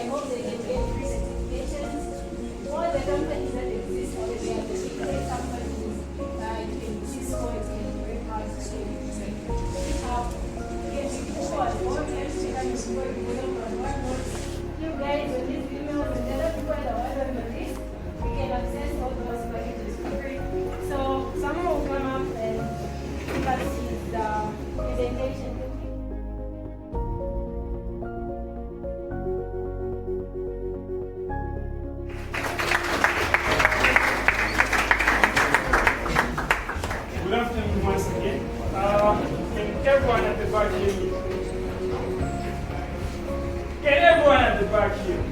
I hope they can get free certifications. All the companies that exist already are the big tech companies, in Cisco, in Warehouse, GitHub, you guys with these emails and the other people that are on the list, you can access all those packages for free. So someone will come up and give us his presentation. Good afternoon once again. Can everyone at the back hear me? Can everyone at the back hear me?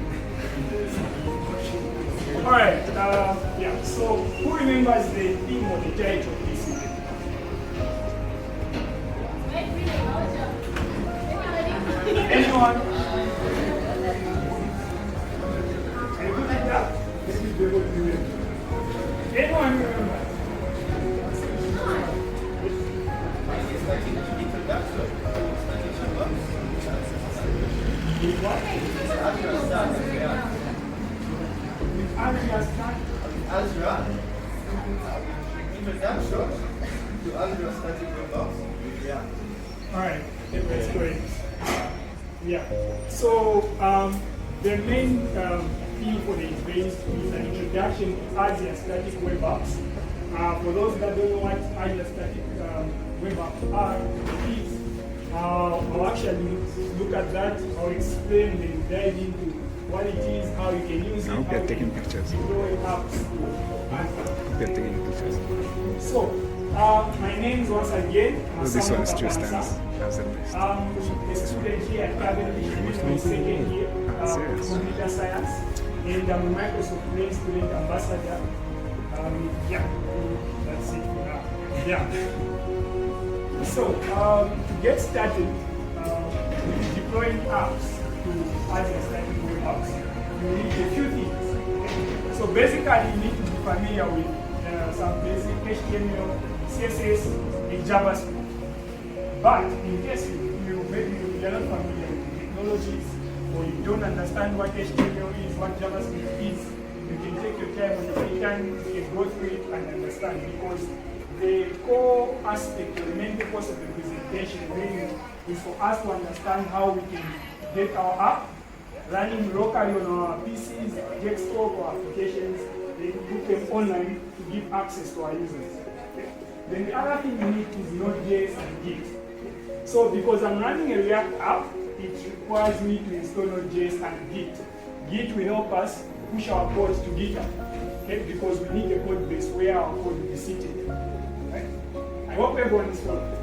Alright, yeah, so who remembers the theme or the title of this event? Anyone? Can you like that? Anyone remember? Azure. Introduction to Azure static web apps. Yeah. All right, that's great. Yeah. So the main theme for the event is an introduction to Azure static web apps. For those that don't know what Azure static web apps are, please, I'll actually look at that. I'll explain and dive into what it is, how you can use it, I hope you're taking pictures. deploy apps. You're taking pictures. So, my name is once again. Oh, this one still stands as the best. I'm a student here at Cavendish University, second year, computer science, and I'm a Microsoft Main Student Ambassador. Yeah, that's it for now. Yeah. So, to get started with deploying apps to Azure static web apps, you need a few things. Okay? So basically, you need to be familiar with some basic HTML, CSS, and JavaScript. But in case maybe you're not familiar with the technologies, or you don't understand what HTML is, what JavaScript is, you can take your time on the free time, you can go through it and understand, because the core aspect, the main purpose of the presentation really is for us to understand how we can get our app running locally on our PCs, desktop or applications, then put them online to give access to our users. Okay? Then the other thing we need is Node.js and Git. So because I'm running a React app, it requires me to install Node.js and Git. Git will help us push our code to GitHub, okay? Because we need a code base where our code will be seated. Right? I hope everyone is following.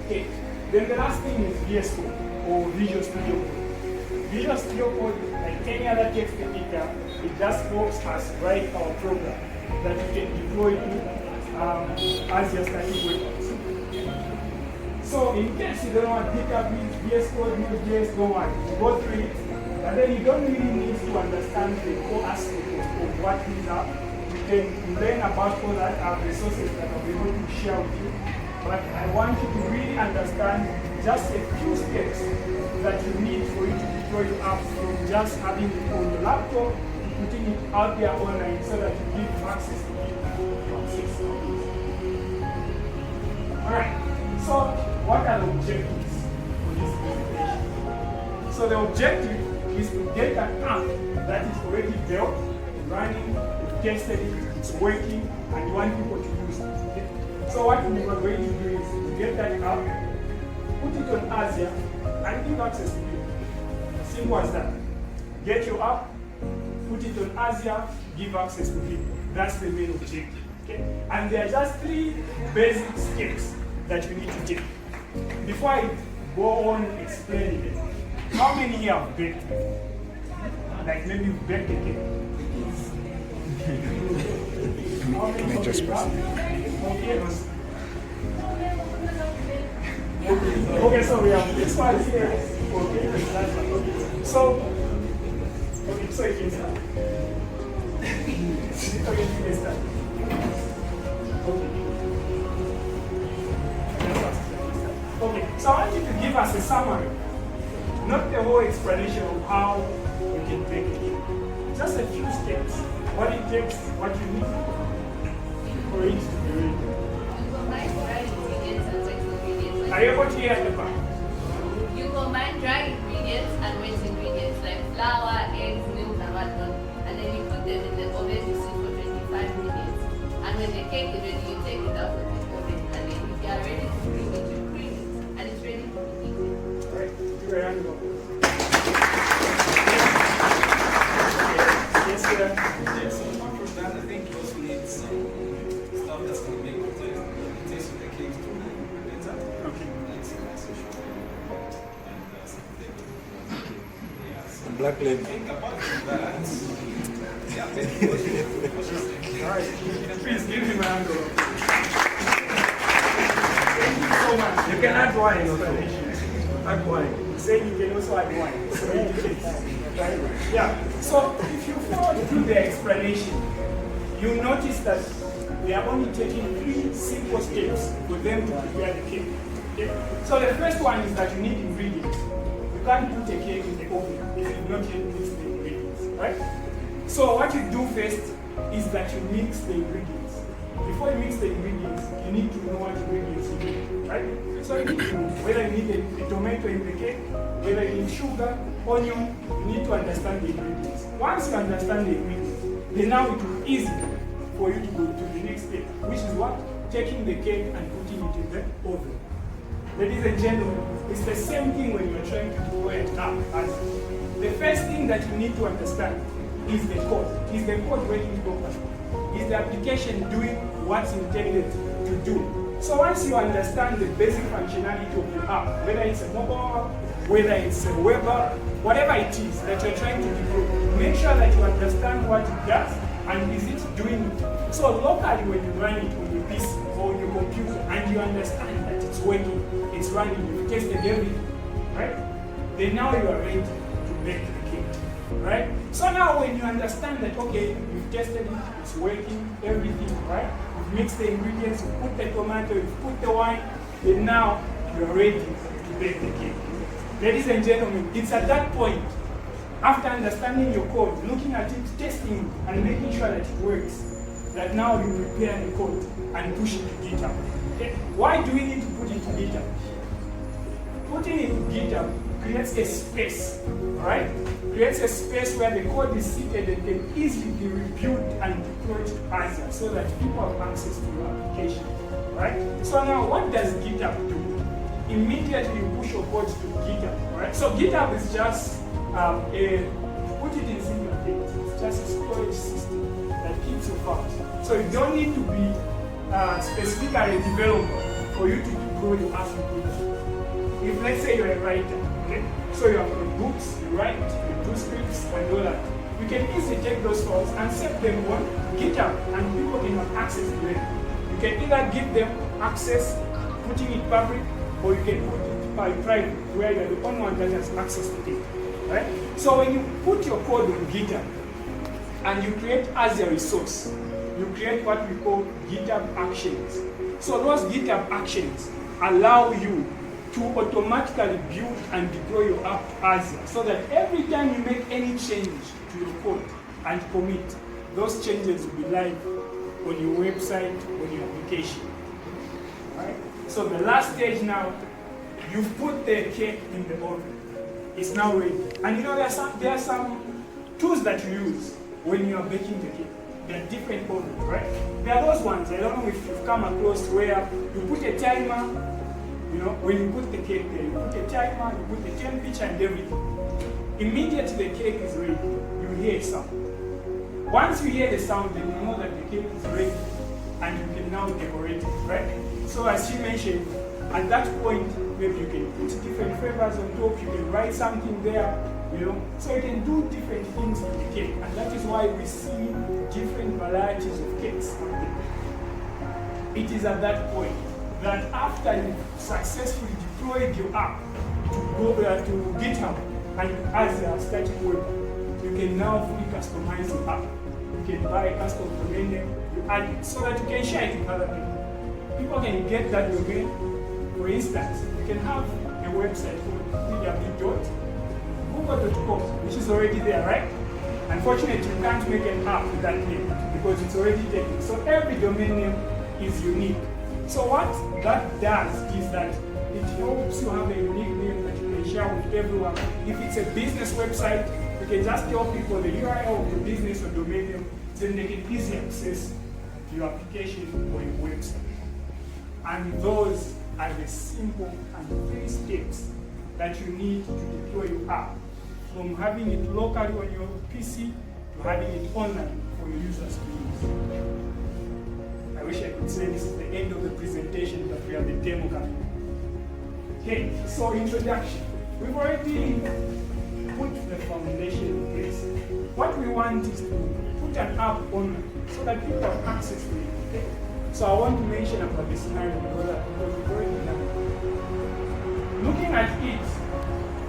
Okay. Then the last thing is VS Code or Visual Studio Code. Visual Studio Code, like any other text editor, it just helps us write our program that we can deploy to Azure static web apps. So in case you don't want to pick up with VS Code, Node.js, don't worry, go through it. But then you don't really need to understand the core aspect of what these are. You can learn about all that resources that I'll be able to share with you. But I want you to really understand just a few steps that you need for you to deploy your app, from just having it on your laptop to putting it out there online so that you give access to it. Alright, so what are the objectives for this presentation? So the objective is to get an app that is already built, running, you've tested it, it's working, and you want people to use it. Okay? So what we are going to do is to get that app, put it on Azure, and give access to people. Simple as that. Get your app, put it on Azure, give access to people. That's the main objective. Okay? And there are just 3 basic steps that you need to take. Before I go on explaining it, how many here have baked? Like maybe you've baked a cake. How many Can I just press it? Okay, so we have this one here. Okay, so you can start. Okay, you can start. Okay, so I want you to give us a summary not the whole explanation of how we can bake it. Just a few steps. What it takes, what you need for it to be ready. You combine dry ingredients and wet ingredients. Are you able to hear at the back? You combine dry ingredients and wet ingredients like flour, eggs, milk, and whatnot, and then you put them in the oven to sit for 25 minutes. And when the cake is ready, you take it out of the oven, and then if you are ready to cream it, you cream it, and it's ready to be eaten. Alright, do a round of applause. Yes, sir. Yes, apart from that, I think you also need some stuff that's going to make the taste of the cake to be better. Okay. Like some essential oil and some flavor. Yeah, so Black I label. think apart from that, yeah, maybe what's your thing? Alright, please give him a round of applause. Thank you so much. You can add wine also. Add wine. Saying you can also add wine. So right? Yeah. So if you follow through the explanation, you notice that we are only taking 3 simple steps for them to prepare the cake. Okay? So the first one is that you need ingredients. You can't put a cake in the oven if you not yet mix the ingredients, right? So what you do first is that you mix the ingredients. Before you mix the ingredients, you need to know what ingredients you need, right? So you need to know whether you need a tomato in the cake, whether you need sugar, onion, you need to understand the ingredients. Once you understand the ingredients, then now it will be easy for you to go to the next step, which is what? Taking the cake and putting it in the oven. Ladies and gentlemen, it's the same thing when you're trying to deploy an app. As the first thing that you need to understand is the code. Is the code working properly? Is the application doing what's intended to do? So once you understand the basic functionality of your app, whether it's a mobile app, whether it's a web app, whatever it is that you're trying to deploy, make sure that you understand what it does and is it doing it. So locally when you run it on your PC or on your computer and you understand that it's working, it's running, you've tested everything, right? Then now you are ready to bake the cake, right? So now when you understand that, okay, you've tested it, it's working, everything, right? You've mixed the ingredients, you've put the tomato, you've put the wine, then now you're ready to bake the cake. Ladies and gentlemen, it's at that point, after understanding your code, looking at it, testing it, and making sure that it works, that now you prepare the code and push it to GitHub. Okay? Why do we need to put it to GitHub? Putting it to GitHub creates a space, right? Creates a space where the code is seated and can easily be reviewed and deployed to Azure so that people have access to your application, right? So now what does GitHub do? Immediately you push your code to GitHub, right? So GitHub is just put it in simple things, it's just a storage system that keeps your files. So you don't need to be specifically a developer for you to deploy your application. If let's say you're a writer, okay? So you have got books, you write, you do scripts and all that. You can easily take those files and set them on GitHub and people can have access to them. You can either give them access, putting it public, or you can put it private, where you're the only one that has access to it. Right? So when you put your code on GitHub and you create as a resource, you create what we call GitHub Actions. So those GitHub Actions allow you to automatically build and deploy your app to Azure so that every time you make any change to your code and commit, those changes will be live on your website, on your application. Right? So the last stage now, you've put the cake in the oven. It's now ready. And you know there are some tools that you use when you are baking the cake. There are different ovens, right? There are those ones, I don't know if you've come across, where you put a timer, you know, when you put the cake there, you put a timer, you put the temperature and everything. Immediately the cake is ready, you hear a sound. Once you hear the sound, then you know that the cake is ready and you can now decorate it, right? So as she mentioned, at that point, maybe you can put different flavors on top, you can write something there, you know, so you can do different things with the cake, and that is why we see different varieties of cakes out there. It is at that point that after you've successfully deployed your app to GitHub and as a static web, you can now fully customize the app. You can buy a custom domain name, you add it so that you can share it with other people. People can get that domain. For instance, you can have a website called Typical.com, which is already there, right? Unfortunately, you can't make an app with that name because it's already taken. So every domain name is unique. So what that does is that it helps you have a unique name that you can share with everyone. If it's a business website, you can just tell people the URL of the business or domain name, then they can easily access your application or your website. And those are the simple and 3 steps that you need to deploy your app, from having it locally on your PC to having it online for your users to use. I wish I could say this is the end of the presentation, but we have the demo coming. Okay, so introduction. We've already put the foundation in place. What we want is to put an app online so that people have access to it. Okay? So I want to mention about the scenario because we've already done it. Looking at it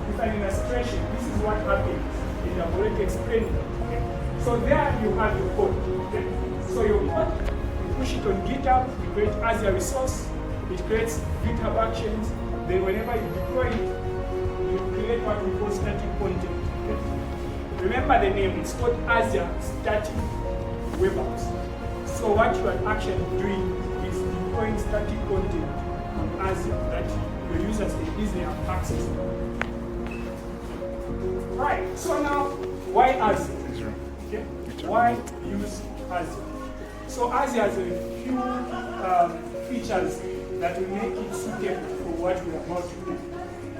with an illustration, this is what happens. And I've already explained it. Okay? So there you have your code. Okay? So your code, you push it on GitHub, you create Azure resource, it creates GitHub actions, then whenever you deploy it, you create what we call static content. Okay? Remember the name, it's called Azure Static Web Apps. So what you are actually doing is deploying static content on Azure that your users can easily have access to. Right, so now, why Azure? Okay? Why use Azure? So Azure has a few features that will make it suitable for what we are about to do.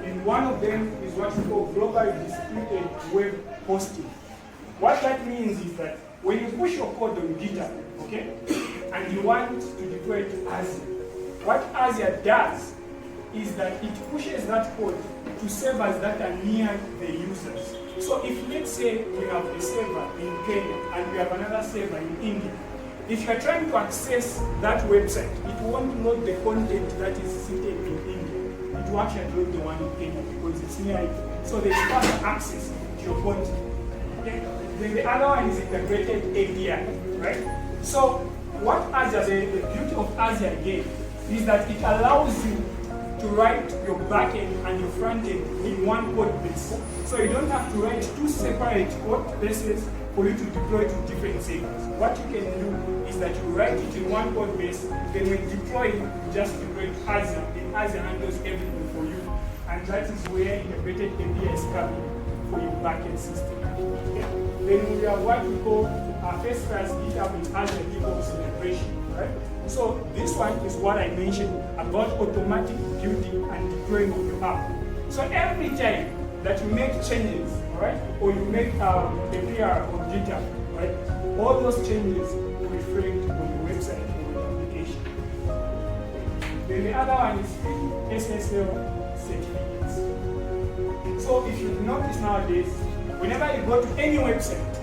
And one of them is what we call global distributed web hosting. What that means is that when you push your code on GitHub, okay, and you want to deploy it to Azure, what Azure does is that it pushes that code to servers that are near the users. So if let's say we have a server in Kenya and we have another server in India, if you are trying to access that website, it won't load the content that is seated in India. It will actually load the one in Kenya because it's near it. So there's faster access to your content. Okay? Then the other one is integrated API, right? So what Azure, the beauty of Azure again, is that it allows you to write your backend and your frontend in one code base. So you don't have to write 2 separate code bases for you to deploy to different servers. What you can do is that you write it in one code base, then when you deploy it, you just deploy it Azure, and Azure handles everything for you. And that is where integrated API is coming for your backend system. Okay? Then we have what we call our first class GitHub with Azure DevOps integration, right? So this one is what I mentioned about automatic building and deploying of your app. So every time that you make changes, right, or you make a PR on GitHub, right, all those changes will reflect on your website or your application. Then the other one is SSL certificates. So if you notice nowadays, whenever you go to any website,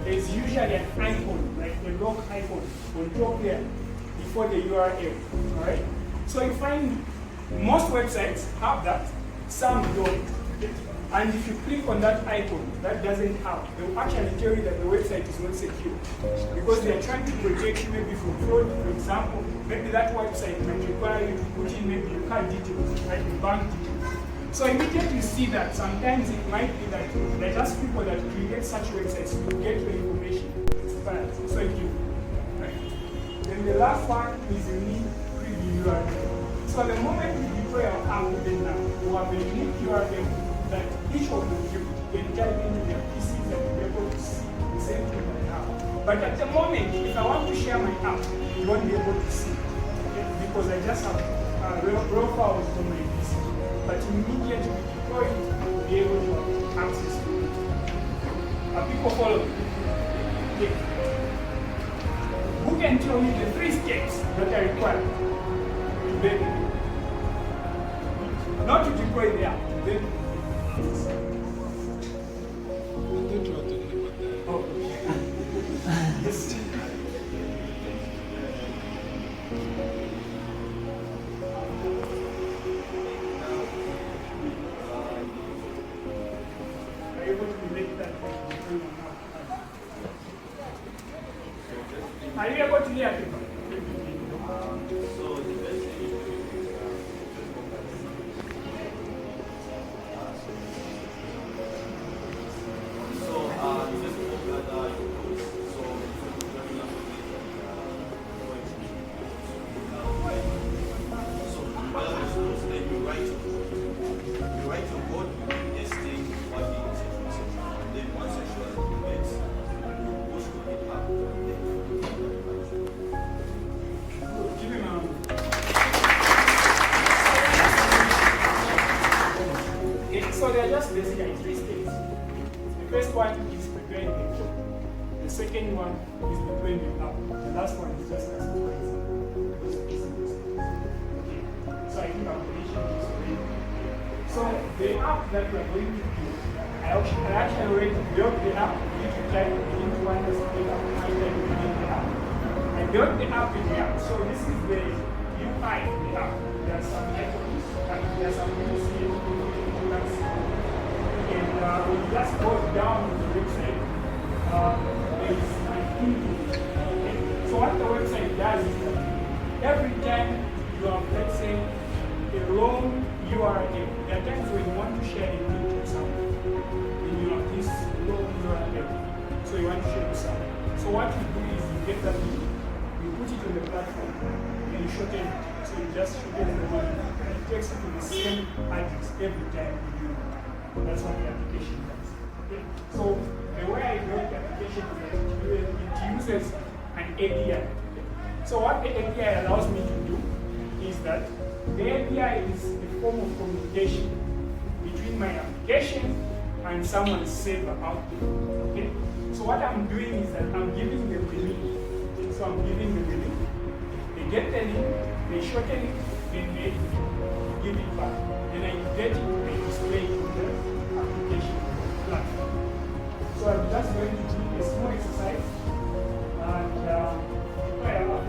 there's usually an icon, like a log icon on top there before the URL, all right? So you find most websites have that, some don't. And if you click on that icon that doesn't have, they will actually tell you that the website is not secure because they are trying to protect you maybe from fraud. For example, maybe that website might require you to put in maybe your card details, right, your bank details. So immediately you see that sometimes it might be that they're just people that create such websites to get your information expired. So if you, right? Then the last one is you need preview URL. So the moment you deploy our app then now, you have a unique URL that each of you can type into their PCs and be able to see the same thing I have. But at the moment, if I want to share my app, you won't be able to see, okay? Because I just have raw files on my PC. But immediately we deploy it, you'll be able to have access to it. Are people following? Okay. Who can tell me the 3 steps that are required to build it? Not to deploy the app, to build it. Oh. Yes. Are you able to relate that? Are you able to hear people? one is preparing the code. The second one is deploying the app. The last one is just customizing. Okay. So I think our condition is already. So the app that we are going to do, I actually already built the app. You can type it into one that's the app. I type it in the app. I built the app in the app. So this is the UI in the app. There are some icons and there are some products. And when you just go down to the website, there is an image. Okay? So what the website does is that every time you have, let's say, a long URL, there are times when you want to share a link to something, and you have this long URL, so you want to share with someone. So what you do is you get that link, you put it on the platform, and you shorten it. So you just shorten the link, and it takes you to the same address every time you do it. That's what the application does. Okay? So the way I built the application is that it uses an API. So what the API allows me to do is that the API is a form of communication between my application and someone's server out there. Okay? So what I'm doing is that I'm giving them the link. So I'm giving them the link. They get the link, they shorten it, then they give it back. Then I get it and display it on the application platform. So I'm just going to do a small exercise and prepare up.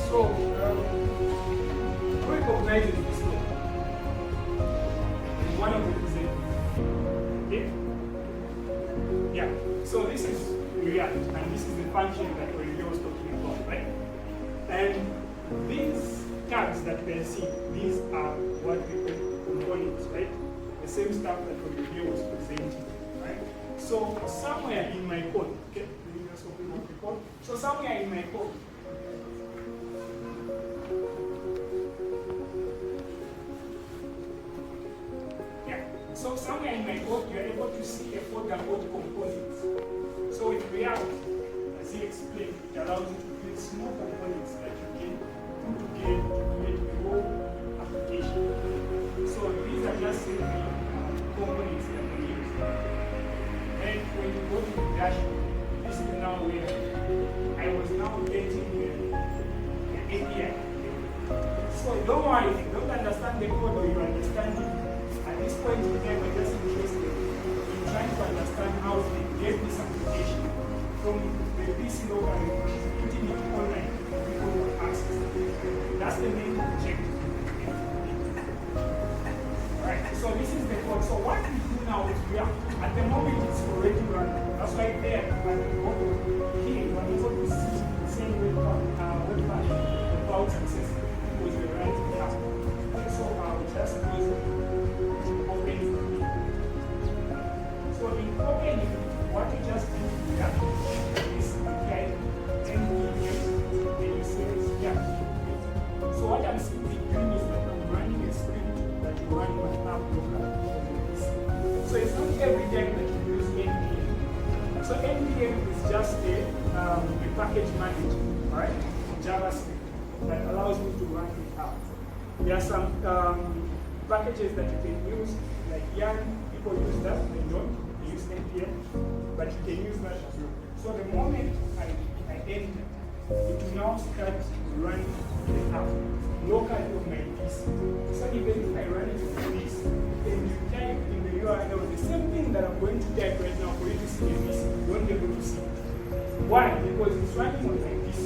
So, recognizing this law is one of the examples. Okay? Yeah. So this is React, and this is the function that Olivier was talking about, right? And these tags that we can see, these are what we call components, right? The same stuff that Olivier was presenting, right? So somewhere in my code, okay, let me just open up the code. So somewhere in my code, so somewhere in my code, you're able to see a folder called components. So with React, as he explained, it allows you to create small components that you can put together to create a whole application. So these are just simply components that we use. And when you go to the dashboard, this is now where I was now getting the API. So don't worry, if you don't understand the code or you understand it, at this point in time, we're just interested in trying to understand how they get this application from the PC local putting it online for people who have access. That's the main objective. Alright, so this is the code. So what we do now is at the moment it's already running. That's why there, when we go here, we're able to see the same web page without success because we're writing the app. So I'll just close it. So in opening, what you just do is get NPM and you say React. So what I'm simply doing is that I'm running a script that you run my app locally. So it's not every time that you use NPM. So NPM is just a package manager, right? JavaScript that allows me to run the app. There are some packages that you can use, like Yarn. People use that, they don't use NPM, but you can use that as well. So the moment I enter, it will now start running the app locally on my PC. So even if I run it on this, and you type in the URL the same thing that I'm going to type right now for you to see in this, you won't be able to see it. Why? Because it's running on my PC.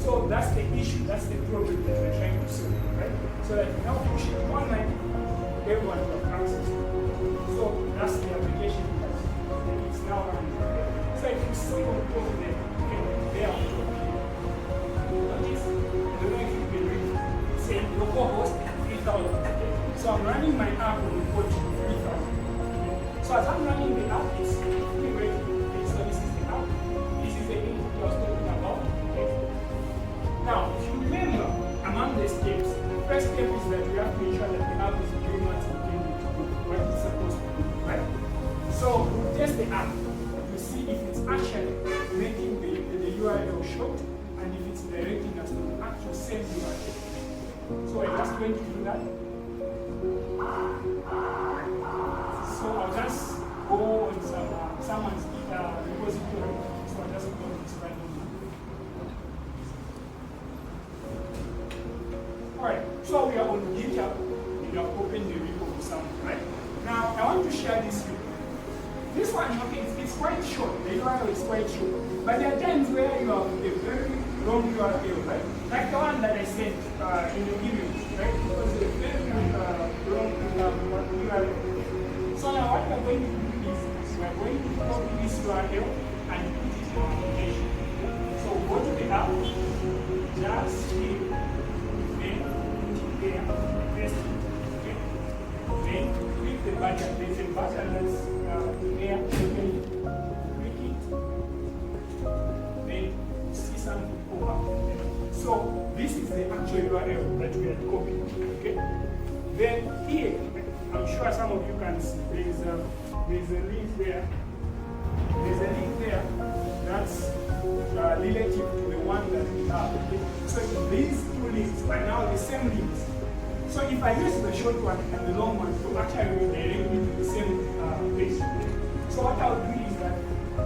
So that's the issue, that's the problem that we're trying to solve, right? So that you now push it online, everyone will have access to it. So that's the application that it's now running. So if you see on top of them, they are on top of you. Notice, I don't know if you can read it. It's saying localhost 3000. Okay? So I'm running my app on the port 3000. Okay? So as I'm running the app, it's pretty ready. Okay? So this is the app. This is the input I was talking about. Okay? Now, if you remember, among the steps, the first step is that we have to ensure that the app is doing what's intended to do, what it's supposed to do, right? So we'll test the app to see if it's actually making the URL short and if it's directing us to the actual same URL. So I'm just going to do that. So I'll just go on someone's repository. So I'll just go on this random one. Alright, so we are on GitHub. We have opened the repo for someone, right? Now I want to share this with you. This one, okay, it's quite short. The URL is quite short. But there are times where you have a very long URL, right? Like the one that I sent in the image, right? It was a very long URL. So now what we are going to do is we are going to copy this URL and put it in our application. So go to the app, just click, then put it there, paste it, okay? Then click the button. There's a button that's there, click it, then see something pop up. So this is the actual URL that we had copied, okay? Then here, I'm sure some of you can see, there's a link there. There's a link there that's relative to the one that we have. Okay? So these two links are now the same links. So if I use the short one and the long one to actually redirect me to the same page. So what I'll do is that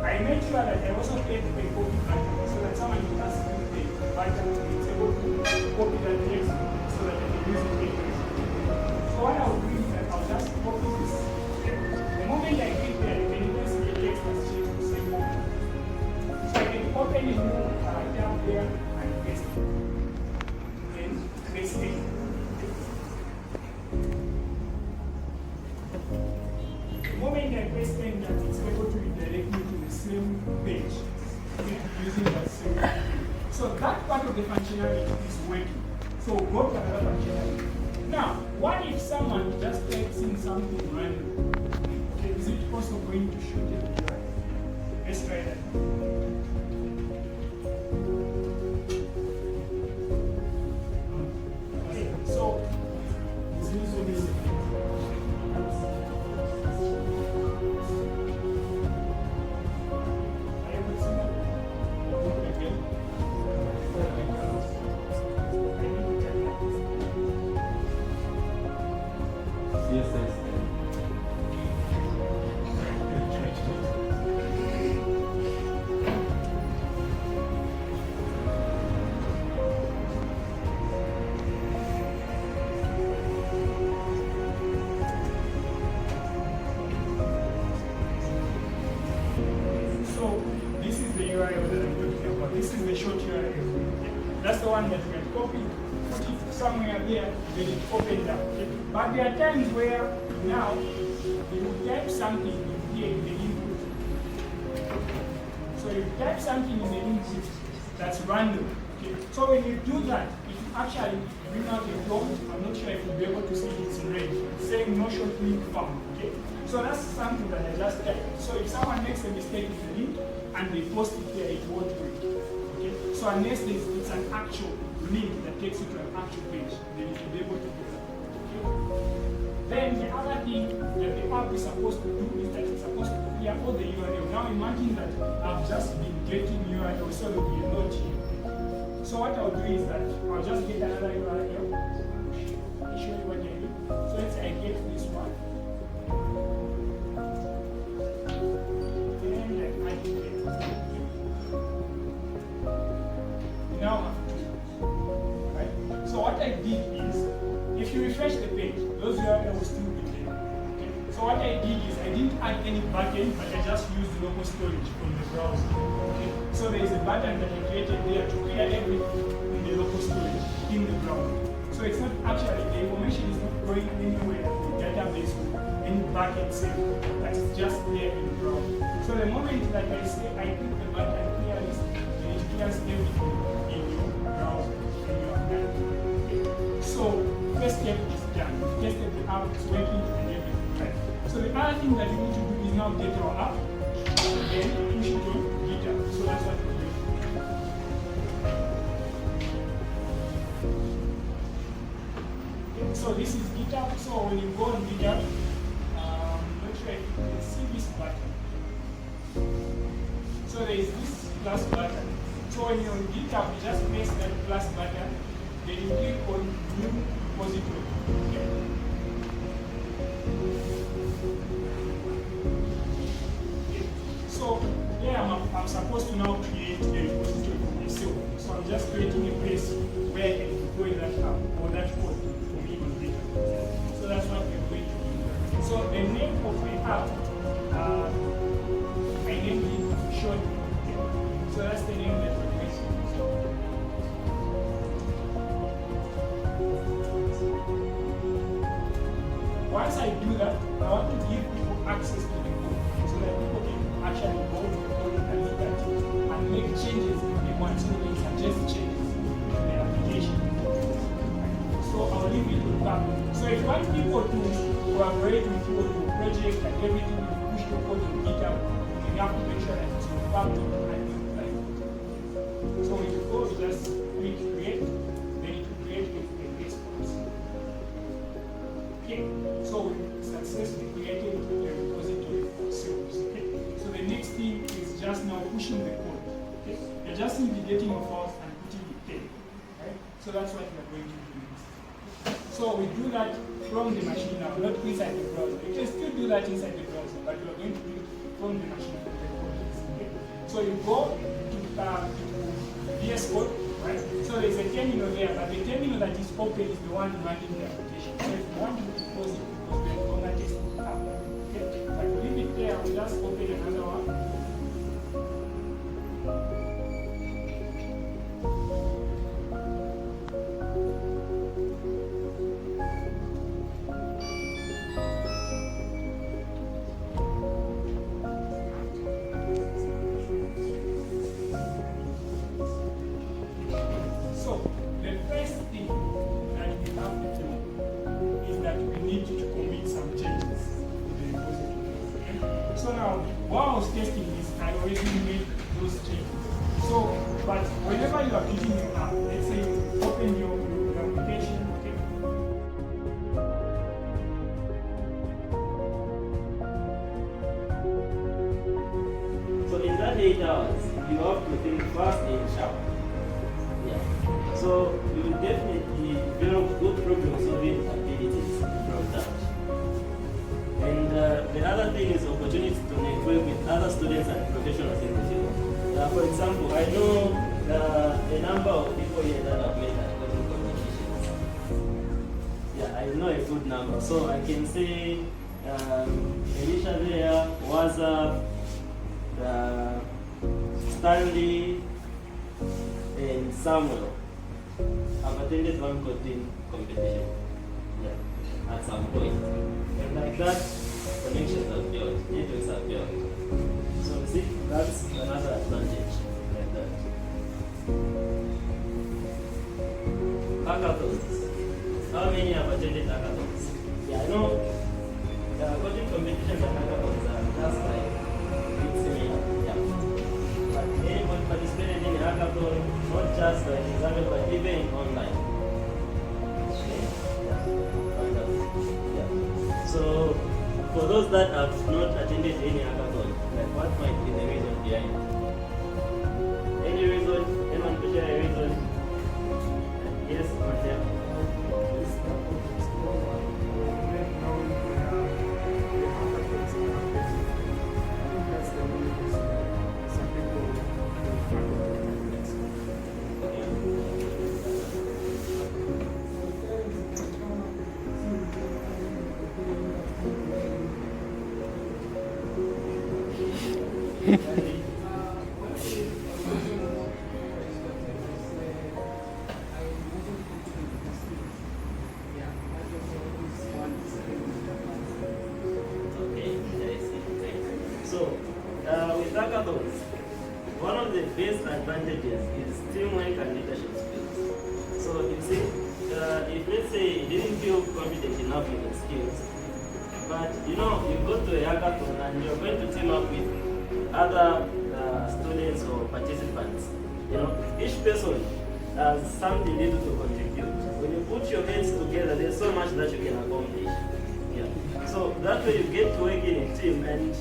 I make sure that I also add a copy button so that someone can just use the button to be able to copy that text so that I can use it later. So what I'll do is that I'll just copy this. The moment I click there, you can even see the text has changed to the same one. So I can open a new tab there and paste it. Then paste it. The moment I paste in that, it's able to redirect me to the same page using that same page. So that part of the functionality is working. So go to another functionality. Now, what if someone just types in something random? Okay, is it also going to shoot it? Let's try that. Okay, so it's using this. That's the one that we can copy, put it somewhere there, then it opens up. But there are times where now you type something here in the input. So you type something in the input that's random. Okay? So when you do that, if you actually bring out a prompt, I'm not sure if you'll be able to see it's in red, saying no short link found. Okay? So that's something that I just typed. So if someone makes a mistake with the link and they post it there, it won't work. So unless it's an actual link that takes you to an actual page, then you will be able to do that. Okay? Then the other thing that the app is supposed to do is that it's supposed to clear all the URL. Now imagine that I've just been getting URL, so there will be a note here. So what I'll do is that I'll just get another URL. I'll show you what I do. So let's say I get this one. And I can get this. Now, right? So what I did is, if you refresh the page, those URLs will still be there. Okay? So what I did is, I didn't add any backend, but I just used local storage from the browser. Okay? So there is a button that I created there to clear everything in the local storage in the browser. So it's not actually, the information is not going anywhere in the database with any backend saved, but it's just there in the browser. So the moment that I say I click the button, clear this, then it clears everything. So first step is done. Tested the app, it's working and everything. Right? So the other thing that we need to do is now get our app and then push it on GitHub. So that's what we do. Okay, so this is GitHub. So when you go on GitHub, not sure if you can see this button. So there is this plus button. So when you're on GitHub, you just press that plus button, then you click on new repository. Okay. So here I'm supposed to now create a repository for myself. So I'm just creating a place where I can deploy that app or that code for me on GitHub. So that's what we're going to do. So the name of the app, I named it short. So that's the name that we're going to use. Once I do that, I want to give people access to the code so that people can actually go to the code and look at it and make changes if they want, so they can suggest changes to the application. So I'll leave it with that. So if you want people to collaborate with you on your project and everything, you push the code on GitHub, you have to make sure that it's your family and you apply it. So if you go, just click create, then it will create a response. Okay, so we successfully created a repository for ourselves. Okay, so the next thing is just now pushing the code. Okay, you're just navigating your files and putting it there. Right? So that's what we are going to do next. So we do that from the machine now, not inside the browser. You can still do that inside the browser, but we are going to do it from the machine. Okay? So you go to VS Code, right? So there's a terminal there, but the terminal that is open is the one running the application. So if you want to close it, because the longer test will come. Okay? But leave it there, we'll just open another one. So now, while I was testing this, I already made those changes. So, but whenever you are building your app, let's say you open your application, okay? So in that 8 hours, you have to think fast and sharp. Yeah. So you will definitely develop good problem solving abilities from that. And the other thing is opportunity to network with other students and professionals in the field. For example, I know a number of people here that have made coding competitions. Yeah, I know a good number. So I can say Elisha there, WhatsApp, Stanley, and Samuel have attended one coding competition. Yeah, at some point. And like that, connections are built, networks are built. So see, that's another advantage like that. Hackathons. How many have attended hackathons? Yeah, I know coding competitions and hackathons are just like it's similar. Yeah. But anyone participated in a hackathon, not just like in Zambia, but even online. So, for those that have not attended any hackathon, like what might be the reason behind it? Any reason? Anyone to share a reason? Yes, Matthew. Hackathons, one of the best advantages is teamwork and leadership skills. So you see, if let's say you didn't feel confident enough in your skills, but you know you go to a hackathon and you're going to team up with other students or participants. You know, each person has something little to contribute. When you put your heads together, there's so much that you can accomplish. Yeah. So that way you get to work in a team, and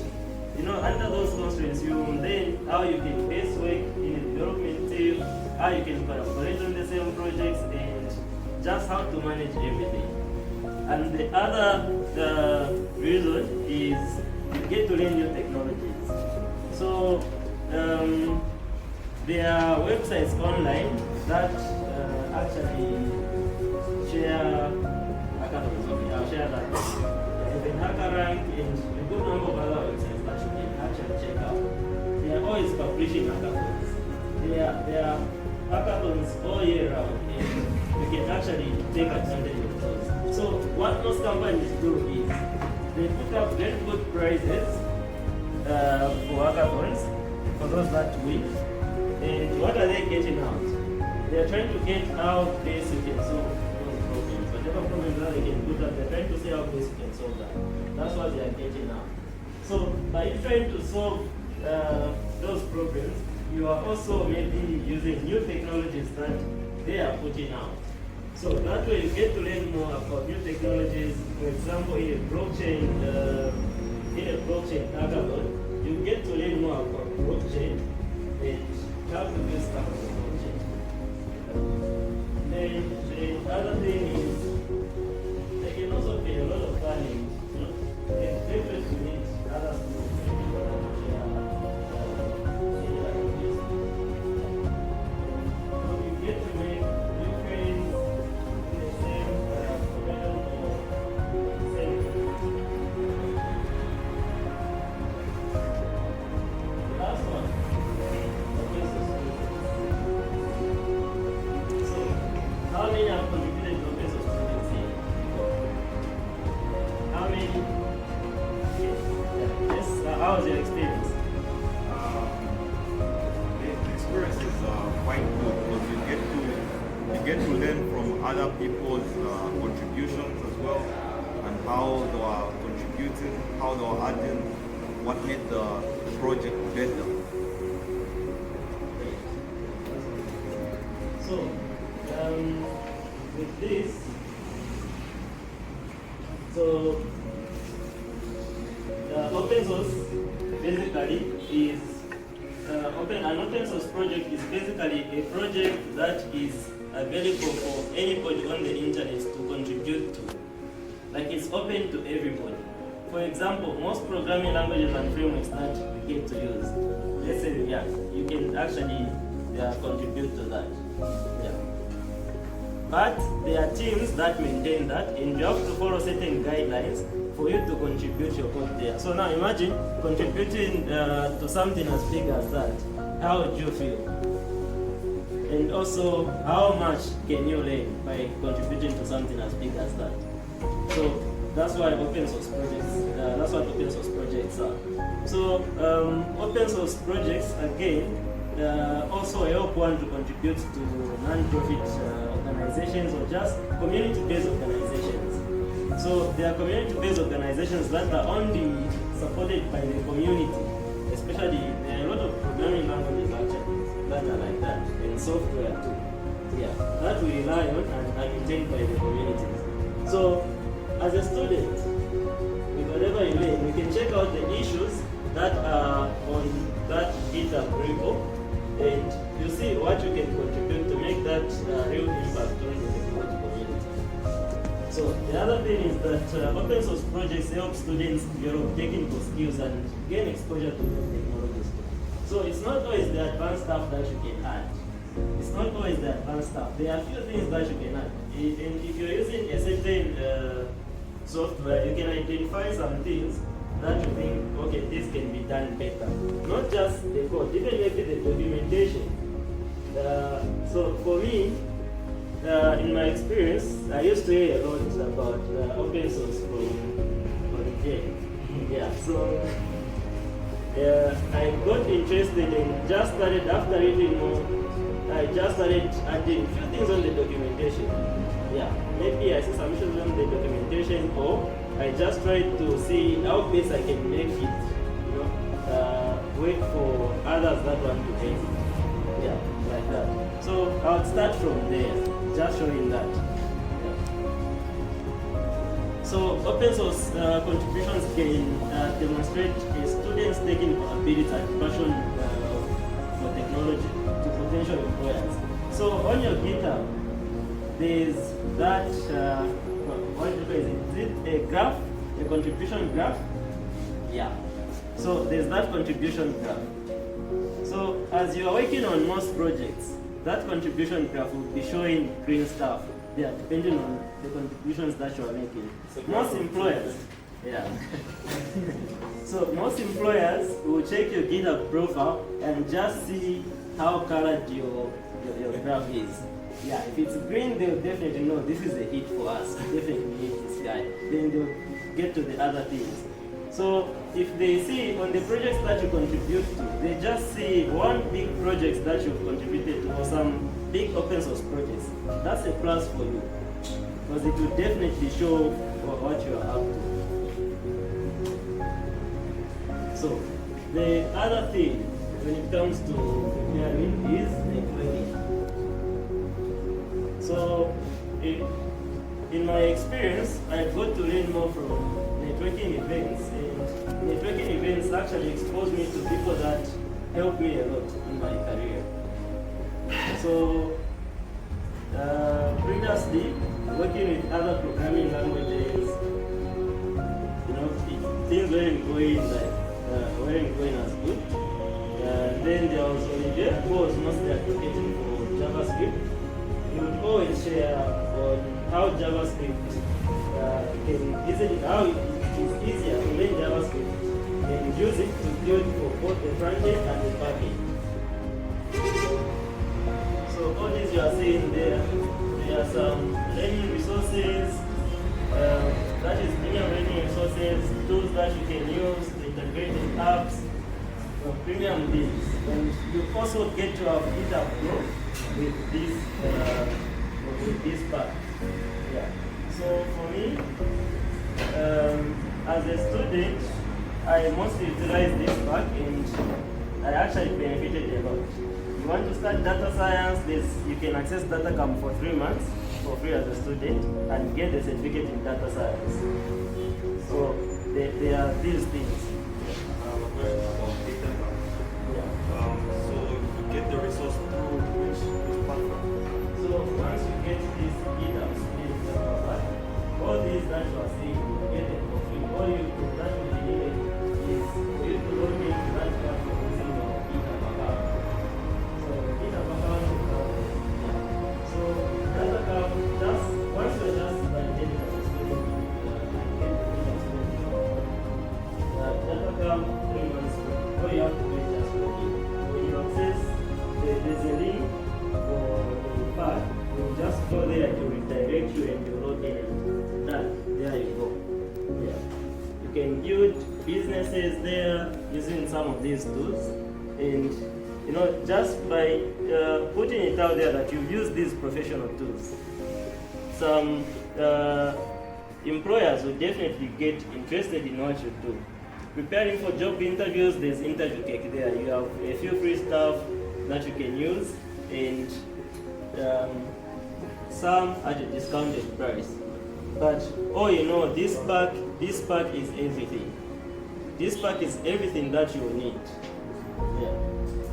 under those constraints, you learn how you can best work in a development team, how you can collaborate on the same projects, and just how to manage everything. And the other reason is you get to learn new technologies. So there are websites online that actually share hackathons. I'll share that. Even HackerRank and a good number of other websites that you can actually check out. They are always publishing hackathons. There are hackathons all year round, and you can actually take advantage of those. So what most companies do is they put up very good prizes for hackathons for those that win. And what are they getting out? They are trying to get out best you can solve those problems. Whatever problems that they can put up, they're trying to see how best you can solve that. That's what they are getting out. So by you trying to solve those problems, you are also maybe using new technologies that they are putting out. So that way you get to learn more about new technologies. For example, in a blockchain hackathon, you get to learn more about blockchain and how to do stuff on the blockchain. Then the other thing is they can also pay a lot of funding. It's different to meet others to you get to make new friends in the same profession or same. The last one. So, how many have contributed to open source projects here? How many? Yes, how was your experience? The experience is quite good because you get to learn from other people's contributions as well, and how they are contributing, how they are adding, what made the project better. So, with this, so open source basically is an open source project is basically a project that is available for anybody on the internet to contribute to. Like it's open to everybody. For example, most programming languages and frameworks that you get to use, let's say React, you can actually contribute to that. Yeah. But there are teams that maintain that, and you have to follow certain guidelines for you to contribute your code there. So now imagine contributing to something as big as that. How would you feel? And also, how much can you learn by contributing to something as big as that? So that's why open source projects. That's what open source projects are. So open source projects again also help one to contribute to non-profit organizations or just community-based organizations. So there are community-based organizations that are only supported by the community. Especially, there are a lot of programming languages actually that are like that, and software too. Yeah, that we rely on and are maintained by the communities. So, as a student, with whatever you learn, you can check out the issues that are on that GitHub repo, and you see what you can contribute to make that real impact on the technology community. So the other thing is that open source projects help students develop technical skills and gain exposure to new technologies. So it's not always the advanced stuff that you can add. It's not always the advanced stuff. There are a few things that you can add. And if you're using a certain software, you can identify some things that you think, okay, this can be done better. Not just the code, even maybe the documentation. So for me, in my experience, I used to hear a lot about open source from Olivier. Yeah, so I got interested and just started, after reading more, I just started adding a few things on the documentation. Yeah, maybe I see some issues on the documentation, or I just tried to see how best I can make it, work for others that want to take it. Yeah, like that. So I'll start from there, just showing that. Yeah. So open source contributions can demonstrate a student students taking ability and passion for technology to potential employers. So on your GitHub, there's that, what is it a graph, a contribution graph? Yeah. So there's that contribution graph. So as you are working on most projects, that contribution graph will be showing green stuff. Yeah, depending on the contributions that you are making. Most employers, yeah. So most employers will check your GitHub profile and just see how colored your graph is. Yeah, if it's green, they'll definitely know this is a hit for us. We definitely need this guy. Then they'll get to the other things. So if they see on the projects that you contribute to, they just see one big project that you've contributed to or some big open source projects. That's a plus for you because it will definitely show what you are up to. So the other thing when it comes to preparing is networking. So in my experience, I got to learn more from networking events, and networking events actually exposed me to people that helped me a lot in my career. So previously, working with other programming languages, things weren't going as good. Then there was Olivier, who was mostly advocating for JavaScript. He would always share on how JavaScript how it is easier to learn JavaScript and use it to build for both the front end and the back end. So all these you are seeing there are some learning resources, that is premium learning resources, tools that you can use, integrated apps, premium deals. And you also get to have GitHub Pro with this part. Yeah. So for me, as a student, I mostly utilize this pack and I actually benefited a lot. You want to start data science, you can access DataCamp for 3 months for free as a student and get the certificate in data science. So there are these things. I have a question about DataCamp. Yeah. So you get the resource through which platform? So once you get this GitHub skills, all these that you are seeing, you get it for free. All you that will be needed is for you to log into that platform using your GitHub account. So GitHub account so DataCamp, just once you're just validated as a student, get the GitHub DataCamp 3 months free. All you have to do is just log in. When you access, there's a link for the pack. You just go there to redirect you and you log in. There you go. Yeah. You can build businesses there using some of these tools, and just by putting it out there that you've used these professional tools, some employers will definitely get interested in what you do. Preparing for job interviews, there's interview cake there. You have a few free stuff that you can use, and some at a discounted price. But this pack is everything. This pack is everything that you need. Yeah.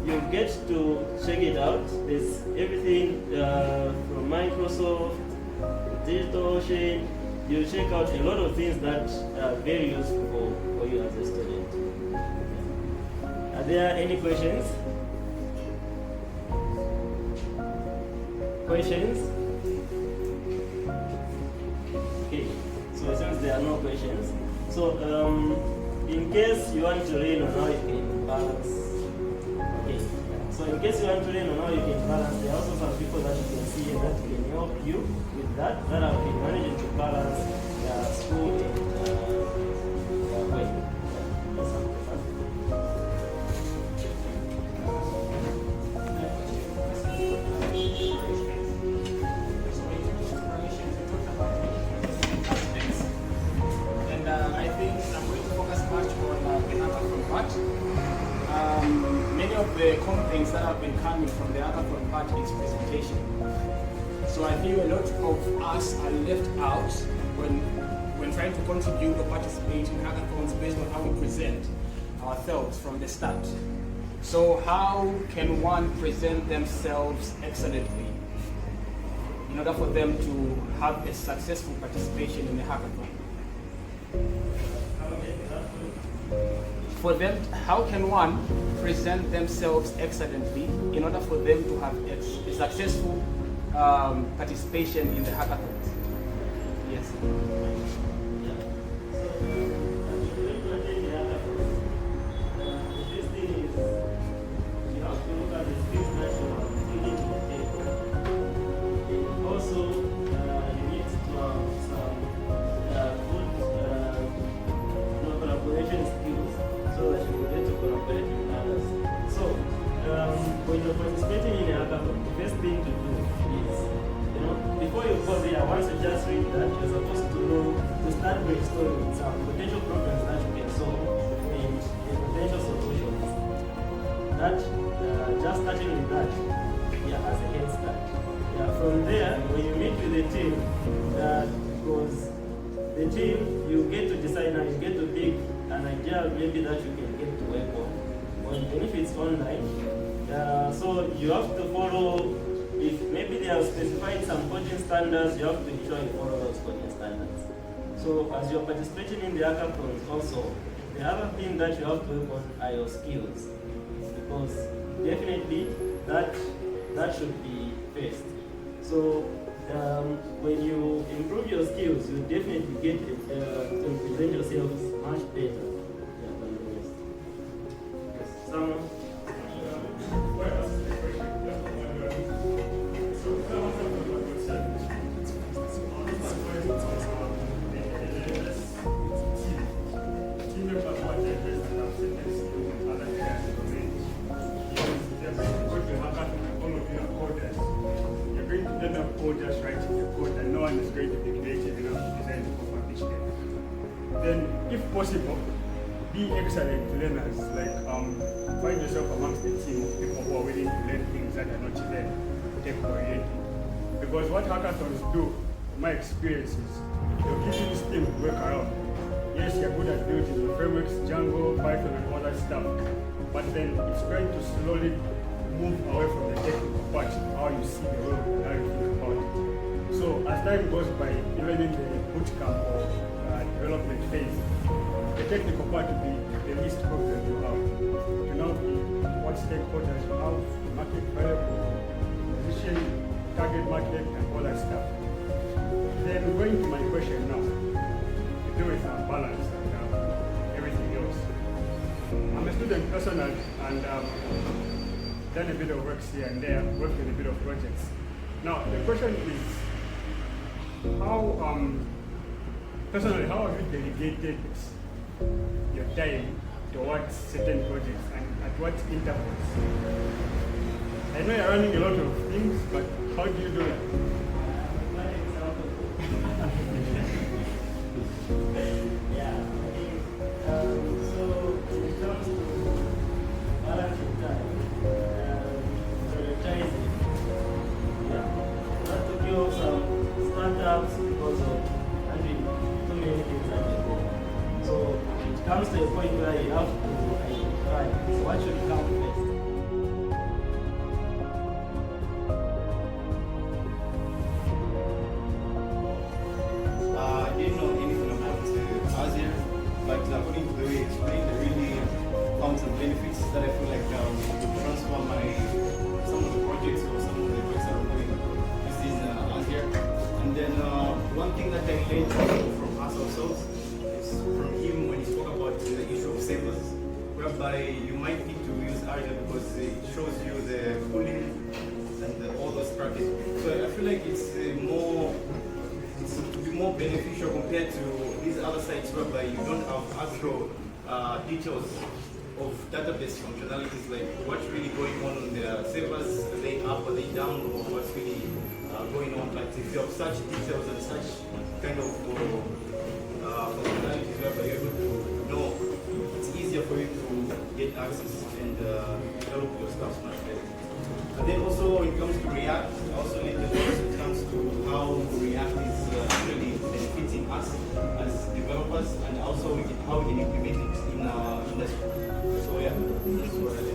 You get to check it out. There's everything from Microsoft, DigitalOcean. You check out a lot of things that are very useful for you as a student. Are there any questions? Questions? Okay, so since there are no questions, so in case you want to learn on how you can balance, so in case you want to learn on how you can balance, there are also some people that you can see that can help you with that have been managing to balance their school and their work. Many of the common things that have been coming from the hackathon part is presentation. So I feel a lot of us are left out when trying to contribute or participate in hackathons based on how we present. ourselves from the start. So how can one present themselves excellently in order for them to have a successful participation in the hackathon? For them, how can one present themselves excellently in order for them to have a successful participation in the hackathons? Yes. When you're participating in a hackathon, the first thing to do is, before you go there, once you just read that, you're supposed to know to start brainstorming some potential problems that you can solve and the potential solutions. That just starting with that, as a head start. From there, when you meet with the team, because the team, you get to decide now, you get to pick an idea maybe that you can get to work on, or even if it's online. So you have to follow, if maybe they have specified some coding standards, you have to ensure you follow those coding standards. So as you're participating in the hackathons also, the other thing that you have to work on are your skills. Because definitely that should be first. So when you improve your skills, you definitely get to present yourself much better than the rest. Yes. Someone? Just writing your code and no one is going to be creative enough to design the proper pitch deck. Then, if possible, be excellent learners. Like, find yourself amongst the team of people who are willing to learn things that are not even tech-oriented. Because what hackathons do, in my experience, is they'll give you this thing to work around. Yes, you're good at building the frameworks, Django, Python, and all that stuff. But then it's going to slowly move away from the technical part, how you see the world and how you think about it. So as time goes by, even in the bootcamp or development phase, the technical part will be the least problem you have. To now be what stakeholders you have, market variable, position, target market, and all that stuff. Then going to my question now, to do with balance and everything else. I'm a student personally and done a bit of work here and there, worked on a bit of projects. Now, the question is, how, personally, how have you delegated your time towards certain projects and at what intervals? I know you're running a lot of things, but how do you do that? Because of handling too many things at the go. So it comes to a point where you have to identify what should come first. I didn't know anything about Azure, but according to the way you explained, I really found some benefits that I feel like to transfer some of the projects or some of the works that I'm doing using Azure. And then one thing that I learned from us ourselves is from him when he spoke about the issue of servers, whereby you might need to use Azure because it shows you the cooling and all those practices. So I feel like it's to be more beneficial compared to these other sites whereby you don't have actual details of database functionalities, like what's really going on their servers, are they up, are they down, or what's really going on. But if you have such details and such kind of functionalities whereby you're able to know, it's easier for you to get access and develop your stuff much better. And then also when it comes to React, I also need the notes when it comes to how React is really benefiting us as developers, and also how we can implement it in our industry. So yeah, that's what I think.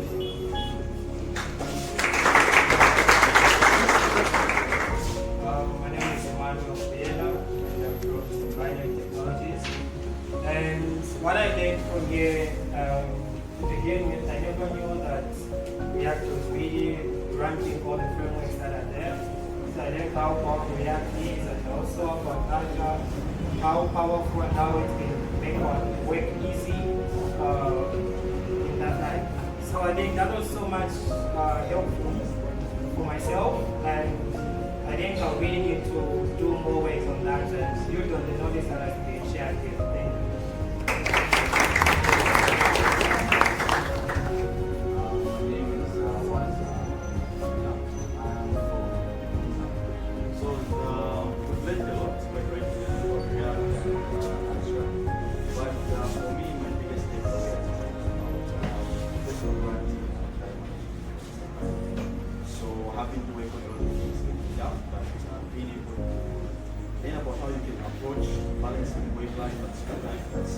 My name is Nyirenda, and I'm from Cavendish Technologies. And what I learned from here, again, I never knew that React was really ranking all the frameworks that are there. So I learned how powerful React is, and also about Azure, how powerful and how it can make our work easy in that life. So I think that was so much helpful for myself, and I think I really need to do more ways on that and build on the knowledge that has been shared here. Thank you. Having to work on your own things without being able to learn about how you can approach balancing work life and school life. That's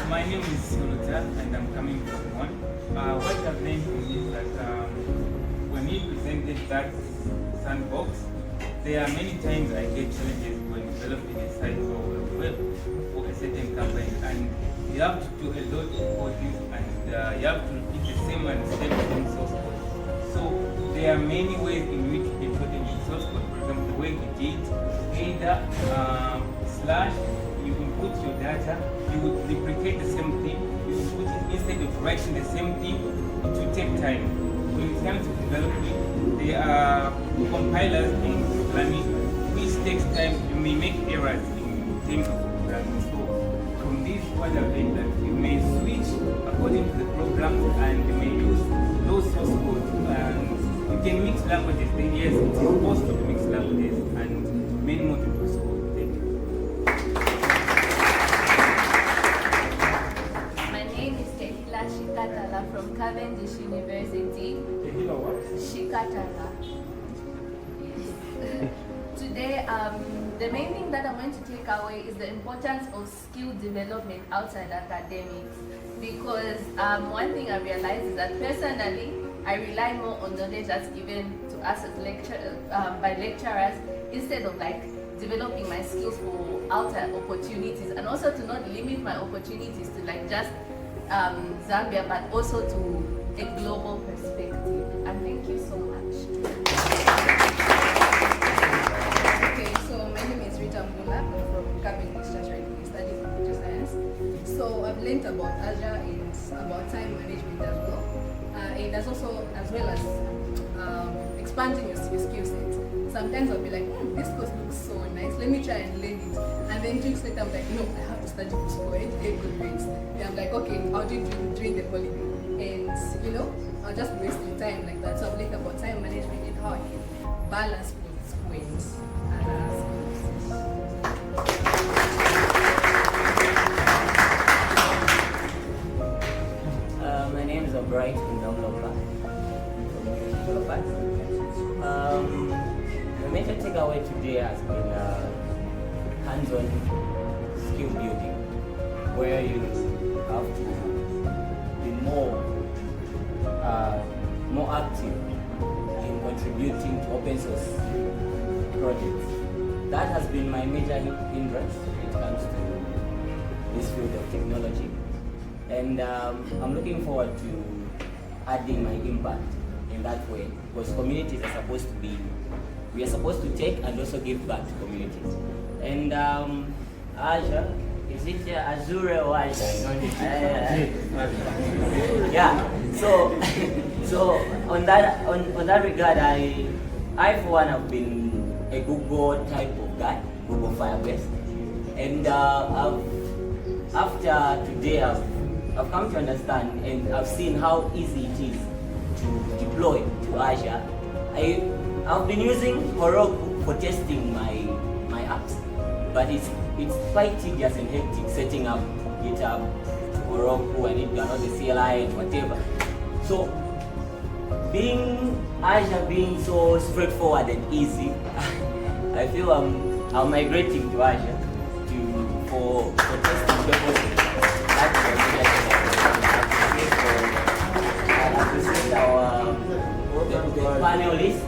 my name is Oluta, and I'm coming from one. What I've learned from this is that when we presented that sandbox, there are many times I get challenges when developing a site or a web for a certain company, and you have to do a lot of coding, and you have to repeat the same source code. So there are many ways in which you can code in source code. For example, the way we did either slash, you input your data, you would duplicate the same thing, you would put it instead of writing the same thing, it will take time. When it comes to developing, there are compilers in programming which takes time. You may make errors in terms of programming. So from this, what I've learned that you may switch according to the program, and you may use those source codes, and you can mix languages. Then yes, it is possible to mix languages, and many more to do so. Thank you. My name is Tehila Shikatala from Cavendish University. Tehila what? Shikatala. Yes. Today, the main thing that I'm going to take away is the importance of skill development outside academics. Because one thing I realized is that personally, I rely more on knowledge that's given to us as by lecturers, instead of like developing my skills for outside opportunities, and also to not limit my opportunities to like just Zambia, but also to a global perspective. And thank you so much. Okay, so my name is Rita Mula. I'm from Cavendish University studying computer science. So I've learned about Azure and about time management as well. And as well as expanding your skill set. Sometimes I'll be like, this course looks so nice, let me try and learn it. And then 2 weeks later, I'm like, no, I have to study this for it, get good grades. And I'm like, okay, I'll do it during the holiday. And, you know, I'll just waste my time like that. So I've learned about time management and how I can balance both schools and skills. My name is Bright Ndamloka from Philippines. The major takeaway today has been hands-on skill building, where you have to be more active in contributing to open source projects. That has been my major hindrance when it comes to this field of technology. And I'm looking forward to adding my impact in that way, because communities are supposed to be, we are supposed to take and also give back to communities. And Azure, is it Azure or Azure? Yeah. So on that regard, I for one have been a Google type of guy, Google Firebase, and after today I've come to understand and I've seen how easy it is to deploy to Azure. I've been using Heroku for testing my apps, but it's quite tedious and hectic setting up GitHub to Heroku, I need to download the CLI and whatever. So Azure being so straightforward and easy, I feel I'm migrating to Azure for testing purposes. That's the major thing I appreciate the panelists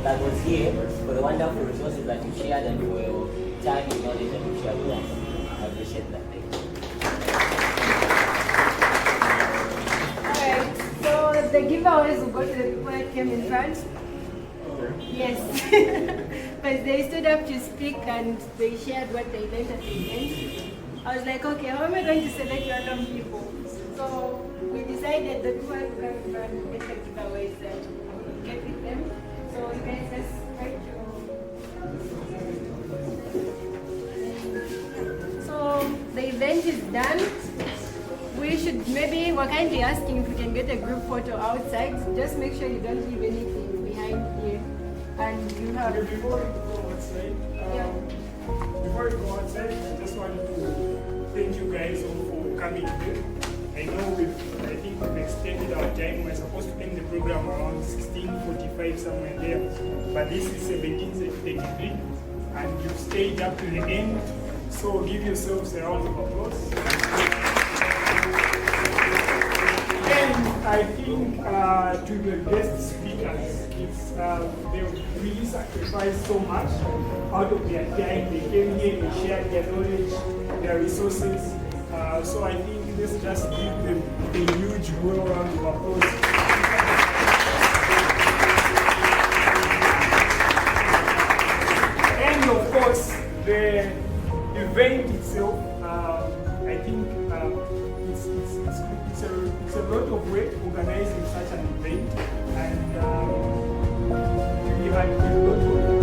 that was here for the wonderful resources that you shared and for your time and knowledge that you shared with us. I appreciate that. Alright, so the giveaways will go to the people that came in front. Yes, because they stood up to speak and they shared what they learned at the end. I was like, okay, how am I going to select random people? So we decided that people who come in front will get the giveaways that we get with them. So you guys just try to... So the event is done. We're kindly asking if we can get a group photo outside. Just make sure you don't leave anything behind here. And you have... Before we go outside, I just wanted to thank you guys all for coming here. I know I think we've extended our time. We're supposed to end the program around 16:45 somewhere there, but this is 17:33, and you've stayed up to the end. So give yourselves a round of applause. And I think to the guest speakers, they really sacrificed so much out of their time. They came here, they shared their knowledge, their resources. So I think let's just give them a huge round of applause. And of course, the event itself, I think it's a lot of work organizing such an event, and we had a lot of